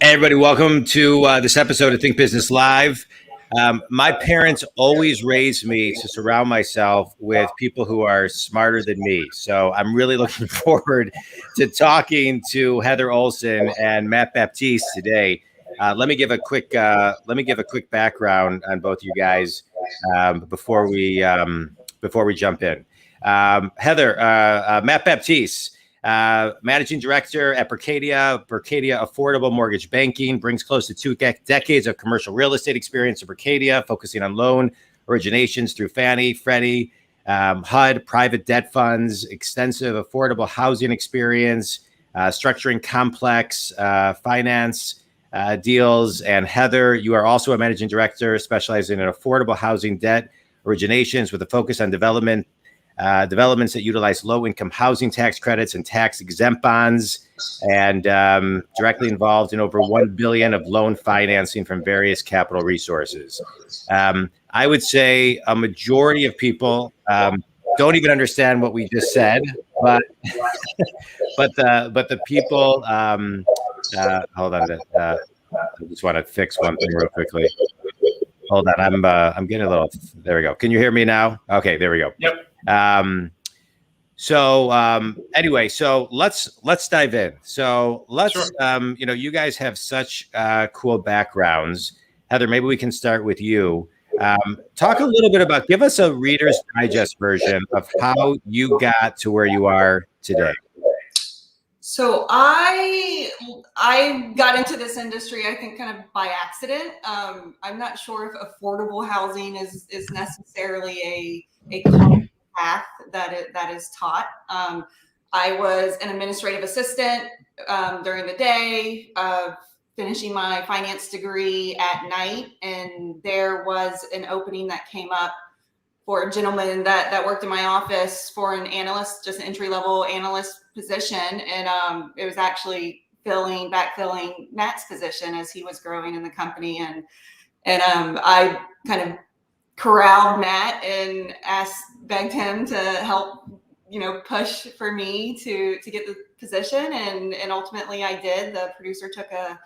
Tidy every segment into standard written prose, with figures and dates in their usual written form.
Hey everybody, welcome to this episode of Think Business Live. My parents always raised me to surround myself with people who are smarter than me. So I'm really looking forward to talking to Heather Olson and Matt Baptiste today. Let me give a quick background on both you guys before we jump in. Heather, Matt Baptiste. Managing director at Berkadia Affordable Mortgage Banking, brings close to 2 decades of commercial real estate experience to Berkadia, focusing on loan originations through Fannie, Freddie, HUD, private debt funds, extensive affordable housing experience, structuring complex finance deals. And Heather, you are also a managing director specializing in affordable housing debt originations with a focus on developments that utilize low-income housing tax credits and tax-exempt bonds, and directly involved in over $1 billion of loan financing from various capital resources. I would say a majority of people don't even understand what we just said, but the people. Hold on, I just want to fix one thing real quickly. Hold on, I'm getting a little. There we go. Can you hear me now? Okay, there we go. Yep. Anyway, so let's dive in. So let's, Sure. You guys have such cool backgrounds. Heather, maybe we can start with you. Talk a little bit about, give us a Reader's Digest version of how you got to where you are today. So I got into this industry, I think, kind of by accident. I'm not sure if affordable housing is necessarily a common path that is taught. I was an administrative assistant during the day, finishing my finance degree at night, and there was an opening that came up for a gentleman that worked in my office for an analyst, just an entry-level analyst position. And it was actually backfilling Matt's position as he was growing in the company. And I kind of corralled Matt and begged him to help, push for me to get the position. And ultimately I did. The producer took a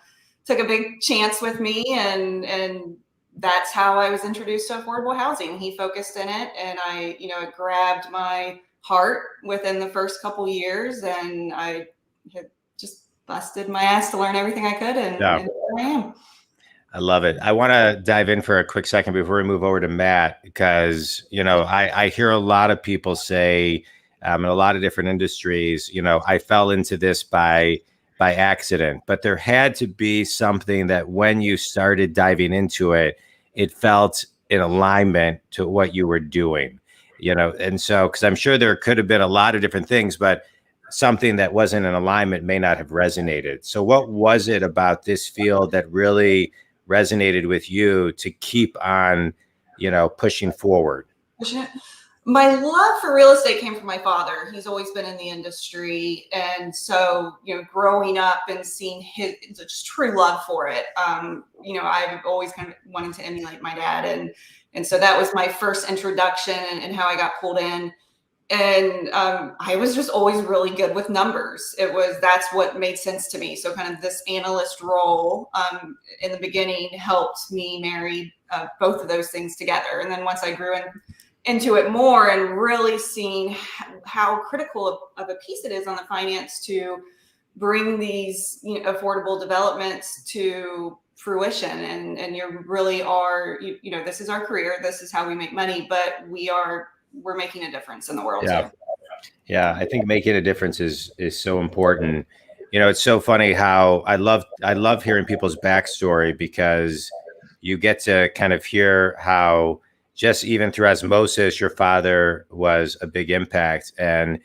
big chance with me, and that's how I was introduced to affordable housing. He focused in it, and it grabbed my heart within the first couple years, and I had just busted my ass to learn everything I could, and here I am. I love it. I want to dive in for a quick second before we move over to Matt, because, I hear a lot of people say in a lot of different industries, I fell into this by accident, but there had to be something that when you started diving into it, it felt in alignment to what you were doing, and so, because I'm sure there could have been a lot of different things, but something that wasn't in alignment may not have resonated. So what was it about this field that really resonated with you to keep on, pushing forward? My love for real estate came from my father. He's always been in the industry. And so, growing up and seeing his just true love for it, I've always kind of wanted to emulate my dad. And so that was my first introduction and how I got pulled in. And I was just always really good with numbers. That's what made sense to me. So kind of this analyst role in the beginning helped me marry both of those things together. And then once I grew into it more and really seeing how critical of a piece it is on the finance to bring these affordable developments to fruition, and you really are, this is our career, this is how we make money, but we're making a difference in the world. Yeah, I think making a difference is so important. It's so funny how I love hearing people's backstory, because you get to kind of hear how just even through osmosis, your father was a big impact, and,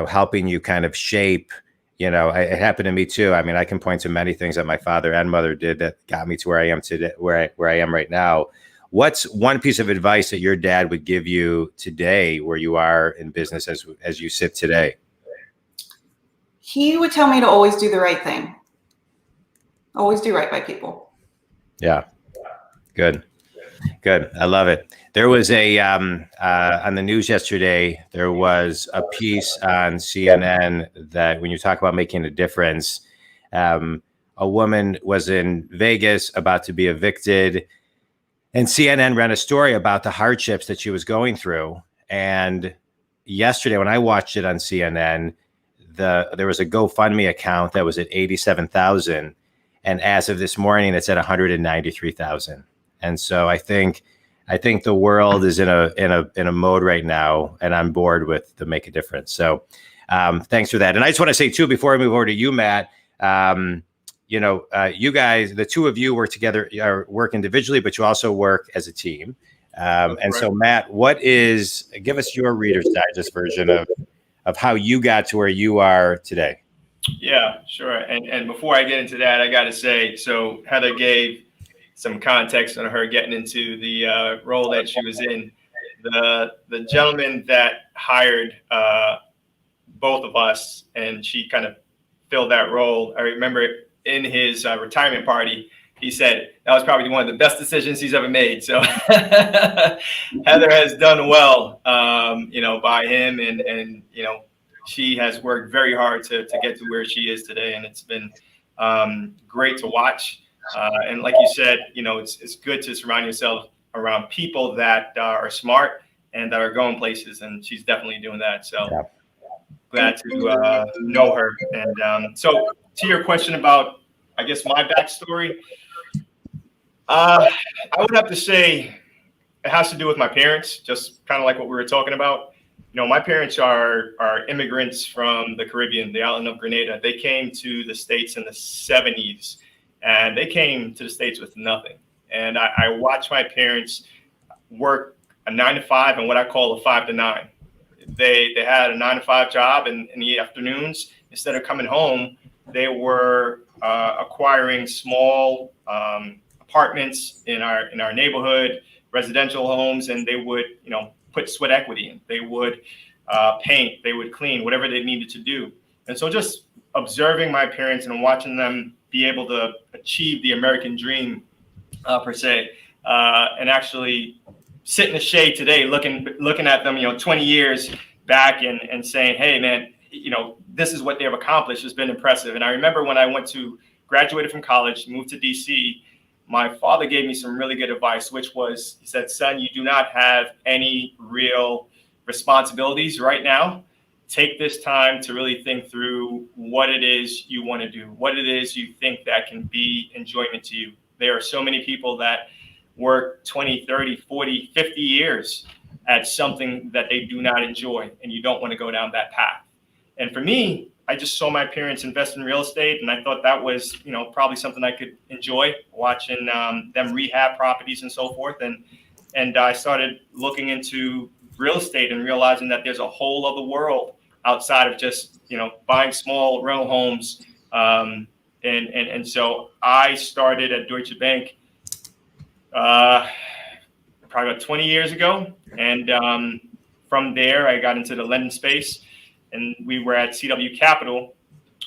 helping you kind of shape, it happened to me too. I mean, I can point to many things that my father and mother did that got me to where I am today, where I am right now. What's one piece of advice that your dad would give you today where you are in business as you sit today? He would tell me to always do the right thing. Always do right by people. Yeah. Good. I love it. There was on the news yesterday, there was a piece on CNN that when you talk about making a difference, a woman was in Vegas about to be evicted, and CNN ran a story about the hardships that she was going through. And yesterday, when I watched it on CNN, there was a GoFundMe account that was at 87,000, and as of this morning, it's at 193,000. And so I think the world is in a mode right now, and I'm bored with to make a difference. So thanks for that. And I just want to say too, before I move over to you, Matt, you guys, the two of you work together, work individually, but you also work as a team. And so, Matt, give us your Reader's Digest version of how you got to where you are today. Yeah, sure. And before I get into that, I got to say, so Heather gave some context on her getting into the role that she was in. The gentleman that hired both of us, and she kind of filled that role. I remember in his retirement party, he said that was probably one of the best decisions he's ever made. So Heather has done well, by him, and she has worked very hard to get to where she is today, and it's been great to watch. And like you said, it's good to surround yourself around people that are smart and that are going places, and she's definitely doing that. So glad to know her. And so to your question about, I guess, my backstory, I would have to say it has to do with my parents, just kind of like what we were talking about. My parents are immigrants from the Caribbean, the island of Grenada. They came to the States in the 70s, and they came to the States with nothing. And I watched my parents work a 9-to-5 and what I call a 5-to-9. They had a 9-to-5 job, and in the afternoons, instead of coming home, they were acquiring small apartments in our neighborhood, residential homes, and they would, put sweat equity in. They would paint, they would clean, whatever they needed to do. And so just observing my parents and watching them be able to achieve the American dream, per se, and actually sit in the shade today, looking at them, 20 years back and saying, hey, man, this is what they have accomplished has been impressive. And I remember when I graduated from college, moved to DC, my father gave me some really good advice, which was, he said, son, you do not have any real responsibilities right now. Take this time to really think through what it is you want to do, what it is you think that can be enjoyment to you. There are so many people that work 20, 30, 40, 50 years at something that they do not enjoy, and you don't want to go down that path. And for me, I just saw my parents invest in real estate, and I thought that was, probably something I could enjoy, watching them rehab properties and so forth. And I started looking into real estate and realizing that there's a whole other world outside of just, buying small rental homes. And so I started at Deutsche Bank probably about 20 years ago. And from there, I got into the lending space. And we were at CW Capital,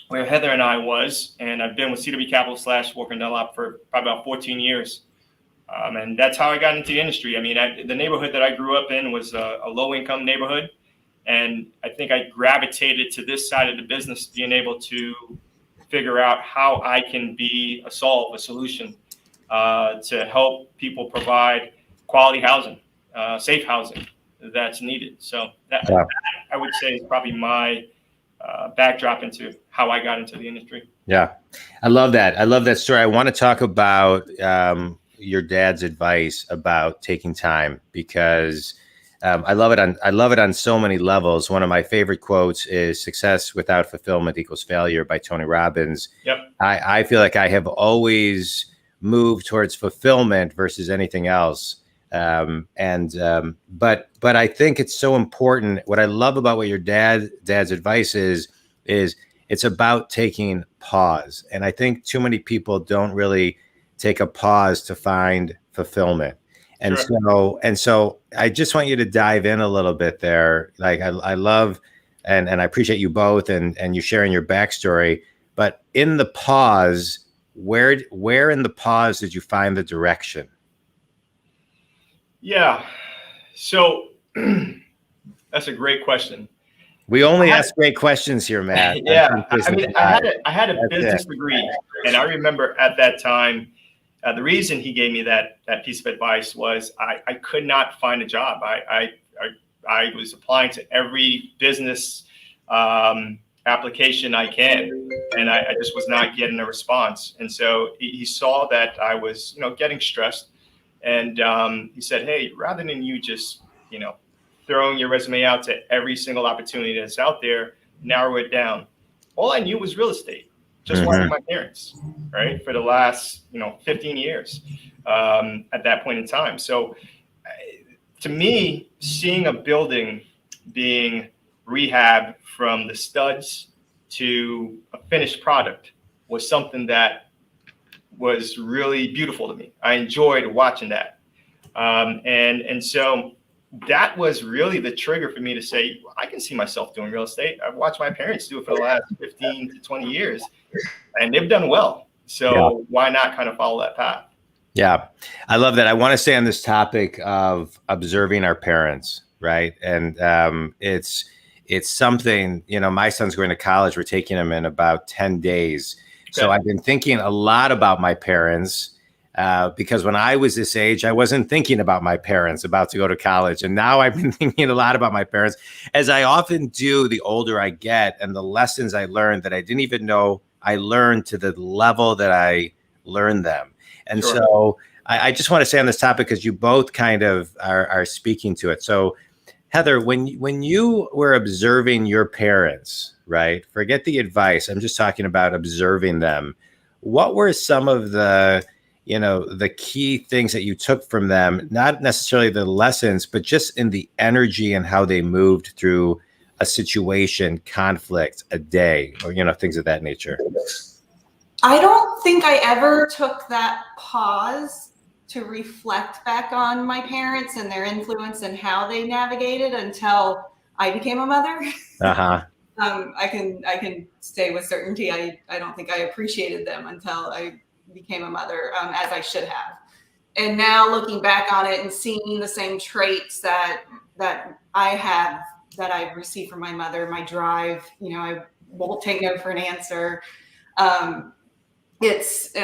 where Heather and I was, and I've been with CW Capital / Walker & Dunlop for probably about 14 years. And that's how I got into the industry. I mean, the neighborhood that I grew up in was a low-income neighborhood. And I think I gravitated to this side of the business, being able to figure out how I can be a solution to help people provide quality housing, safe housing that's needed. So that I would say is probably my backdrop into how I got into the industry. Yeah, I love that. I love that story. I want to talk about your dad's advice about taking time, because I love it on so many levels. One of my favorite quotes is "Success without fulfillment equals failure" by Tony Robbins. Yep. I feel like I have always moved towards fulfillment versus anything else. But I think it's so important. What I love about what your dad's advice is it's about taking pause. And I think too many people don't really take a pause to find fulfillment. And sure. So I just want you to dive in a little bit there. Like I love, and I appreciate you both and you sharing your backstory, but in the pause, where in the pause did you find the direction? Yeah. So that's a great question. We only ask great questions here, Matt. Yeah, I had a business degree, and I remember at that time, the reason he gave me that piece of advice was I could not find a job. I was applying to every business application I can, and I just was not getting a response. And so he saw that I was, getting stressed, and he said, "Hey, rather than you just, throwing your resume out to every single opportunity that's out there, narrow it down." All I knew was real estate, just watching my parents, right, for the last 15 years at that point in time. So to me, seeing a building being rehabbed from the studs to a finished product was something that was really beautiful to me. I enjoyed watching that. And so that was really the trigger for me to say, I can see myself doing real estate. I've watched my parents do it for the last 15 to 20 years, and they've done well. So why not kind of follow that path? Yeah, I love that. I want to stay on this topic of observing our parents, right? And it's something, my son's going to college. We're taking him in about 10 days. Okay. So I've been thinking a lot about my parents because when I was this age, I wasn't thinking about my parents about to go to college. And now I've been thinking a lot about my parents, as I often do the older I get, and the lessons I learned that I didn't even know I learned to the level that I learned them. And sure. So I just want to say on this topic, because you both kind of are speaking to it. So Heather, when you were observing your parents, right? Forget the advice. I'm just talking about observing them. What were some of the key things that you took from them? Not necessarily the lessons, but just in the energy and how they moved through a situation, conflict, a day, or, things of that nature. I don't think I ever took that pause to reflect back on my parents and their influence and how they navigated until I became a mother. Uh-huh. I can say with certainty, I don't think I appreciated them until I became a mother, as I should have. And now looking back on it and seeing the same traits that I have, that I've received from my mother, my drive, I won't take no for an answer. It's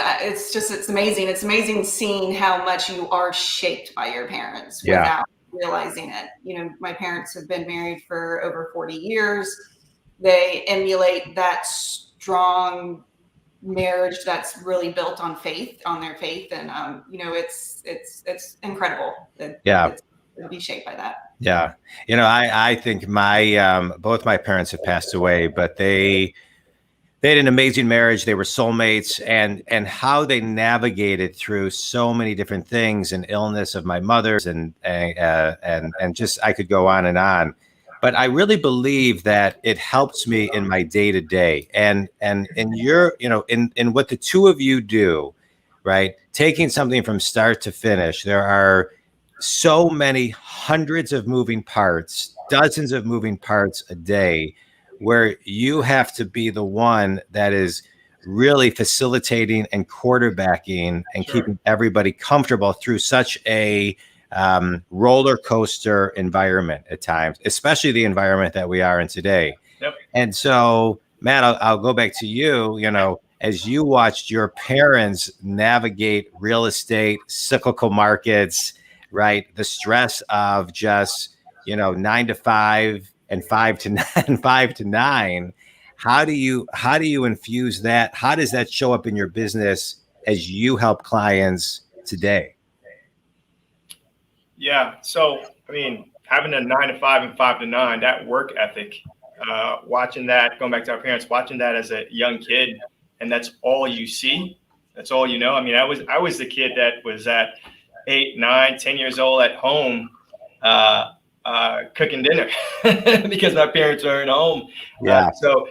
amazing. It's amazing seeing how much you are shaped by your parents without realizing it. My parents have been married for over 40 years. They emulate that strong marriage that's really built on faith, on their faith. And, it's incredible to be shaped by that. Yeah. I think both my parents have passed away, but they had an amazing marriage. They were soulmates, and how they navigated through so many different things, and illness of my mother's, and just, I could go on and on. But I really believe that it helps me in my day to day, and in what the two of you do, right? Taking something from start to finish. There are so many hundreds of moving parts, dozens of moving parts a day, where you have to be the one that is really facilitating and quarterbacking and keeping everybody comfortable through such a roller coaster environment at times, especially the environment that we are in today. Yep. And so, Matt, I'll go back to you, as you watched your parents navigate real estate, cyclical markets, right? The stress of just, 9 to 5 and 5 to 9. How do you infuse that? How does that show up in your business as you help clients today? Yeah. So, having a 9 to 5 and 5 to 9, that work ethic, watching that, going back to our parents, watching that as a young kid, and that's all you see. That's all you know. I was the kid that was at 8, 9, 10 years old at home, cooking dinner because my parents weren't home. Yeah. So,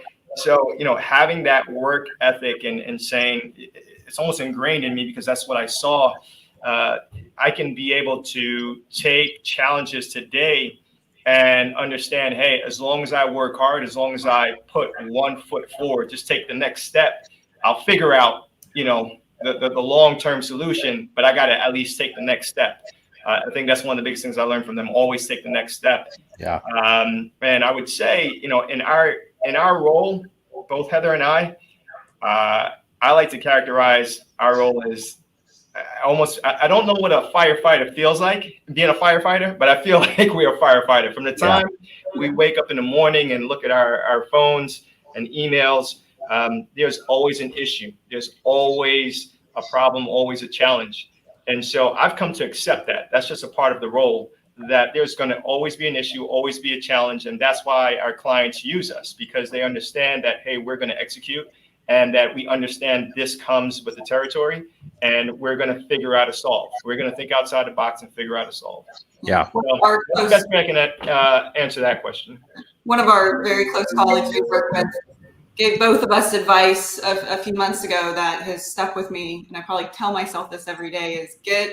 having that work ethic and saying, it's almost ingrained in me because that's what I saw. I can be able to take challenges today and understand, hey, as long as I work hard, as long as I put one foot forward, just take the next step, I'll figure out, the long-term solution, but I got to at least take the next step. I think that's one of the biggest things I learned from them. Always take the next step. Yeah. And I would say, in our role, both Heather and I like to characterize our role as I don't know what a firefighter feels like being a firefighter, but I feel like we're a firefighter. From the time we wake up in the morning and look at our phones and emails, there's always an issue. There's always a problem, always a challenge. And so I've come to accept that. That's just a part of the role, that there's going to always be an issue, always be a challenge. And that's why our clients use us, because they understand that, hey, we're going to execute, and that we understand this comes with the territory, and we're going to figure out a solve. We're going to think outside the box and figure out a solve. Yeah. So that's the best way I can answer that question. One of our very close colleagues we work with gave both of us advice a few months ago that has stuck with me, and I probably tell myself this every day, is get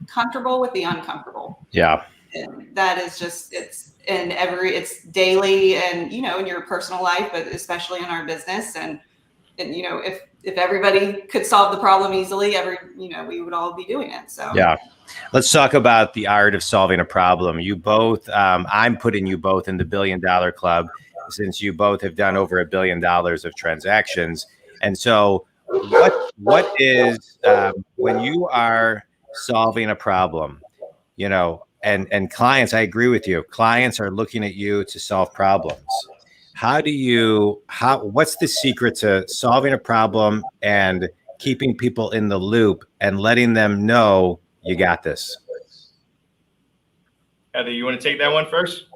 comfortable with the uncomfortable. Yeah. And that is just, it's daily, and, in your personal life, but especially in our business. And if everybody could solve the problem easily, we would all be doing it. So yeah, let's talk about the art of solving a problem. You both, I'm putting you both in the $1 billion club, since you both have done over $1 billion of transactions. And so, what is when you are solving a problem, and clients, I agree with you. Clients are looking at you to solve problems. What's the secret to solving a problem and keeping people in the loop and letting them know you got this? Heather, you want to take that one first?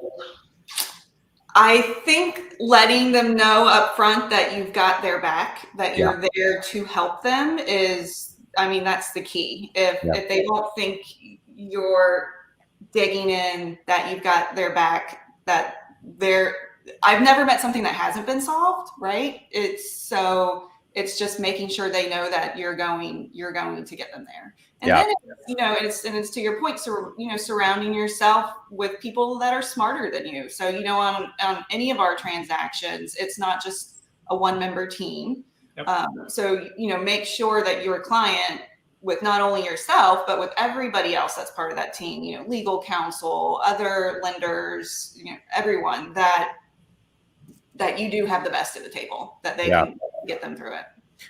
I think letting them know up front that you've got their back, that you're there to help them that's the key. If they don't think you're digging in, that you've got their back, I've never met something that hasn't been solved, right? It's just making sure they know that you're going to get them there. And then it's to your point, so surrounding yourself with people that are smarter than you. So on any of our transactions, it's not just a one-member team. Yep. So make sure that your client, with not only yourself, but with everybody else that's part of that team, legal counsel, other lenders, everyone, that you do have the best of the table, that they can get them through it.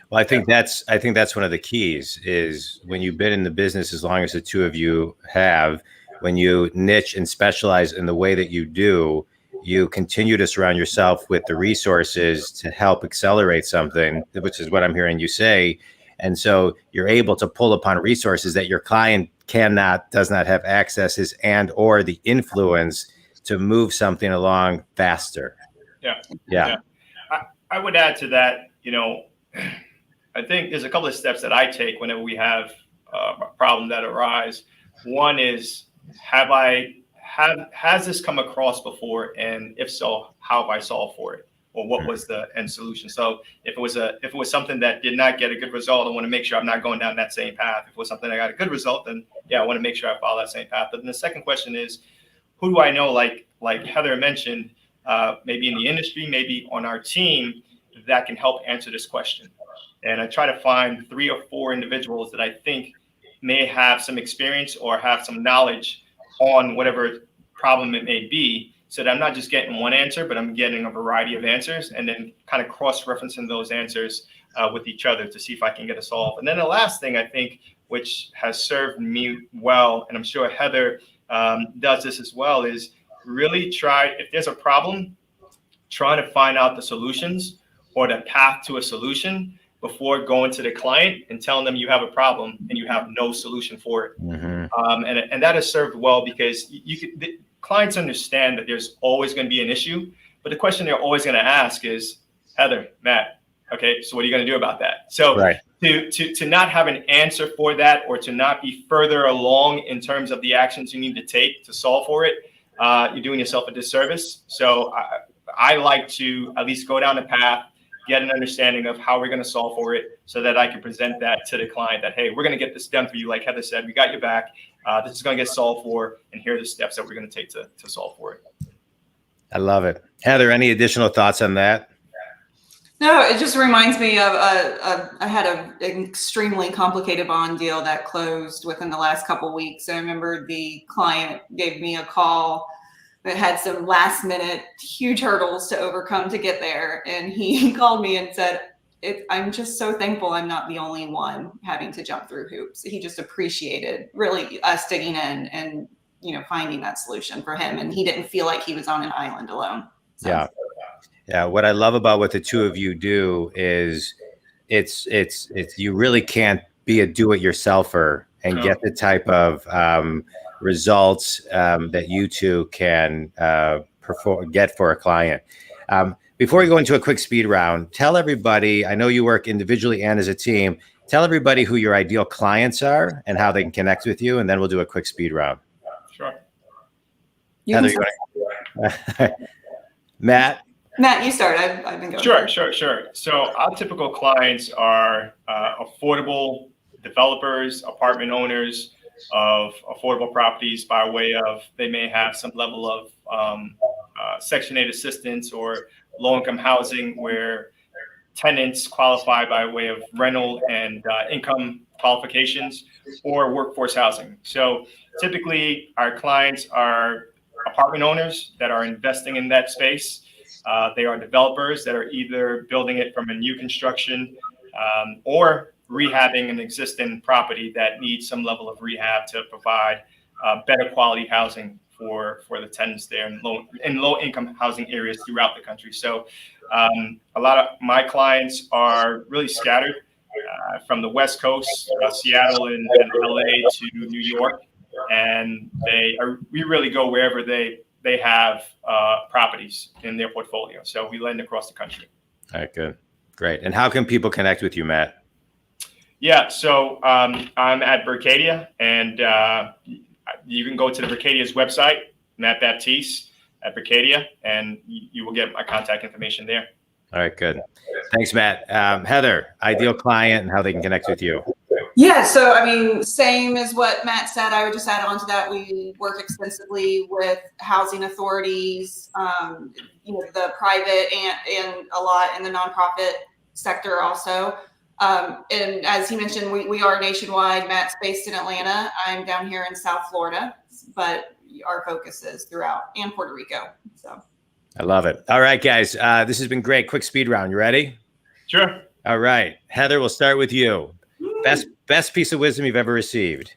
Well, I think that's one of the keys, is when you've been in the business as long as the two of you have, when you niche and specialize in the way that you do, you continue to surround yourself with the resources to help accelerate something, which is what I'm hearing you say. And so you're able to pull upon resources that your client does not have accesses or the influence to move something along faster. Yeah. I would add to that, I think there's a couple of steps that I take whenever we have a problem that arise. One is, has this come across before? And if so, how have I solved for it? Or what was the end solution? So if it was something that did not get a good result, I want to make sure I'm not going down that same path. If it was something that got a good result, then I want to make sure I follow that same path. But then the second question is, who do I know, like Heather mentioned, maybe in the industry, maybe on our team, that can help answer this question? And I try to find 3 or 4 individuals that I think may have some experience or have some knowledge on whatever problem it may be, so that I'm not just getting one answer, but I'm getting a variety of answers, and then kind of cross-referencing those answers with each other to see if I can get a solve. And then the last thing, I think, which has served me well, and I'm sure Heather does this as well, is really try, if there's a problem, try to find out the solutions or the path to a solution before going to the client and telling them you have a problem and you have no solution for it. Mm-hmm. And that has served well, because the clients understand that there's always going to be an issue, but the question they're always going to ask is, Heather, Matt, okay, so what are you going to do about that? So to not have an answer for that, or to not be further along in terms of the actions you need to take to solve for it, you're doing yourself a disservice. So I like to at least go down the path, get an understanding of how we're going to solve for it, so that I can present that to the client, that, hey, we're going to get this done for you. Like Heather said, we got your back. This is going to get solved for, and here are the steps that we're going to take to solve for it. I love it. Heather, any additional thoughts on that? No, it just reminds me of I had an extremely complicated bond deal that closed within the last couple weeks. I remember the client gave me a call that had some last minute huge hurdles to overcome to get there. And he called me and said, I'm just so thankful I'm not the only one having to jump through hoops. He just appreciated really us digging in and, finding that solution for him. And he didn't feel like he was on an island alone. So. Yeah. Yeah. What I love about what the two of you do is it's you really can't be a do-it-yourselfer and get the type of results that you two can get for a client. Before we go into a quick speed round, tell everybody, I know you work individually and as a team, tell everybody who your ideal clients are and how they can connect with you, and then we'll do a quick speed round. Sure. Heather, Matt, you start. I've been going. Sure. So our typical clients are affordable developers, apartment owners of affordable properties by way of they may have some level of Section 8 assistance or low-income housing where tenants qualify by way of rental and income qualifications or workforce housing. So typically our clients are apartment owners that are investing in that space. They are developers that are either building it from a new construction or rehabbing an existing property that needs some level of rehab to provide better quality housing for the tenants there in low income housing areas throughout the country. So a lot of my clients are really scattered from the West Coast, Seattle and LA to New York. And we really go wherever they have properties in their portfolio. So we lend across the country. All right, good. Great. And how can people connect with you, Matt? Yeah, so I'm at Berkadia, and you can go to the Berkadia's website, Matt Baptiste at Berkadia, and you will get my contact information there. All right, good. Thanks, Matt. Heather, ideal client and how they can connect with you. Yeah, so I mean, same as what Matt said. I would just add on to that. We work extensively with housing authorities, the private and a lot in the nonprofit sector also. And as he mentioned, we are nationwide. Matt's based in Atlanta. I'm down here in South Florida, but our focus is throughout and Puerto Rico. So I love it. All right, guys, this has been great. Quick speed round. You ready? Sure. All right, Heather, we'll start with you. Best piece of wisdom you've ever received.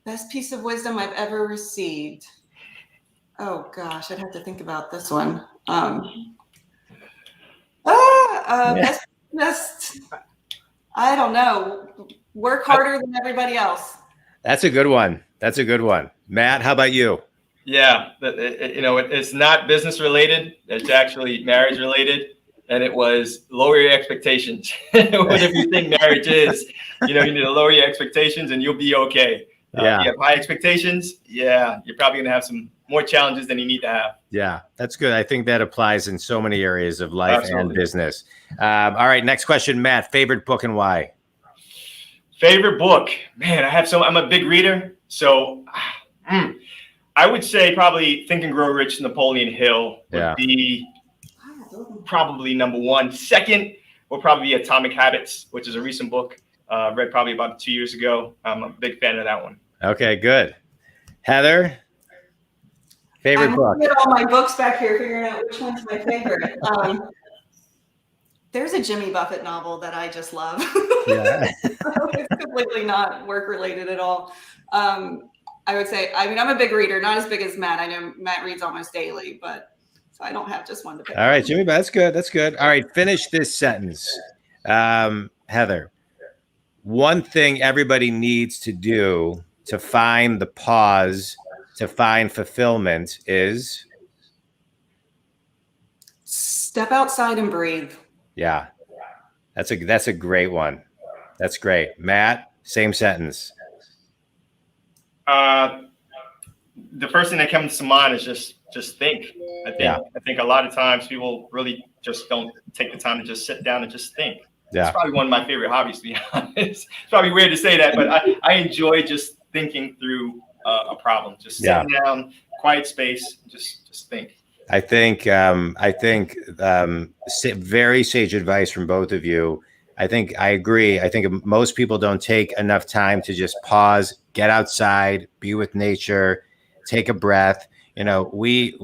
Best piece of wisdom I've ever received. Oh gosh, I'd have to think about this one. Best, I don't know. Work harder than everybody else. That's a good one. Matt, how about you? Yeah, it's not business related. It's actually marriage related. And it was lower your expectations. Whatever you think marriage is, you need to lower your expectations and you'll be okay. You have high expectations. Yeah, you're probably going to have some more challenges than you need to have. Yeah, that's good. I think that applies in so many areas of life and business. All right, next question, Matt. Favorite book and why? Favorite book? Man, I'm a big reader. So I would say probably Think and Grow Rich, Napoleon Hill would be probably number one. Second will probably be Atomic Habits, which is a recent book. Read probably about 2 years ago. I'm a big fan of that one. Okay, good. Heather, favorite book? I'm looking at all my books back here, figuring out which one's my favorite. There's a Jimmy Buffett novel that I just love. Yeah. It's completely not work related at all. I would say, I'm a big reader, not as big as Matt. I know Matt reads almost daily, but so I don't have just one to pick. All right, Jimmy, that's good. All right, finish this sentence. Heather, one thing everybody needs to do to find the pause, to find fulfillment is? Step outside and breathe. Yeah, that's a great one. That's great. Matt, same sentence. The first thing that comes to mind is just think. I think a lot of times people really just don't take the time to just sit down and just think. Yeah. It's probably one of my favorite hobbies, to be honest. It's probably weird to say that, but I enjoy just thinking through a problem. Just sitting down, quiet space, just think. I think very sage advice from both of you. I agree. I think most people don't take enough time to just pause, get outside, be with nature, take a breath. You know, we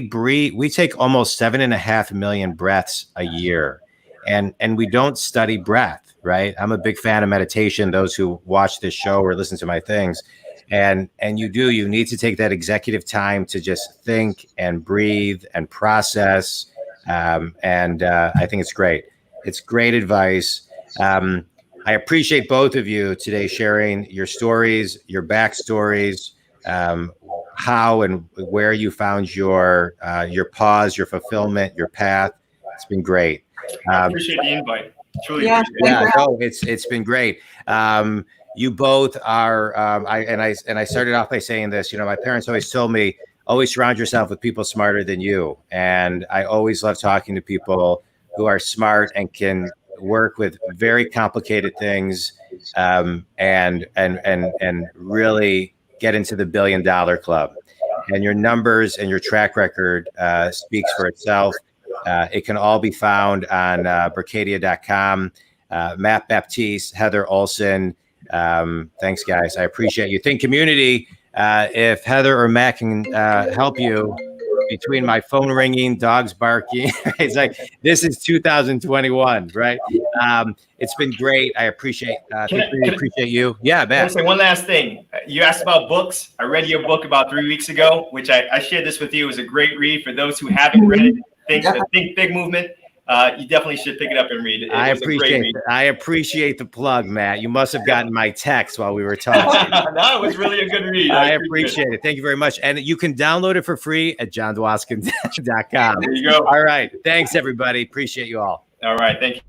breathe. We take almost 7.5 million breaths a year, and we don't study breath, right? I'm a big fan of meditation. Those who watch this show or listen to my things, and you need to take that executive time to just think and breathe and process. I think it's great. It's great advice. I appreciate both of you today sharing your stories, your backstories, how and where you found your pause, your fulfillment, your path. It's been great. I appreciate the invite. Truly Yeah, appreciate it. Yeah, no, it's been great. You both are. I started off by saying this. You know, my parents always told me, always surround yourself with people smarter than you. And I always love talking to people who are smart and can work with very complicated things, and really get into the $1 billion club. And your numbers and your track record speaks for itself. It can all be found on Berkadia.com. Matt Baptiste, Heather Olson. Thanks, guys. I appreciate you. Think community. If Heather or Matt can help you between my phone ringing, dogs barking, it's like this is 2021, right? It's been great. I appreciate you. Yeah, Can I Matt. say one last thing? You asked about books. I read your book about 3 weeks ago, which I shared this with you. It was a great read for those who haven't read it. The Think Big movement. You definitely should pick it up and read it. I appreciate the plug, Matt. You must have gotten my text while we were talking. No, it was really a good read. I appreciate it. Thank you very much. And you can download it for free at johndwaskin.com. There you go. All right. Thanks, everybody. Appreciate you all. All right. Thank you.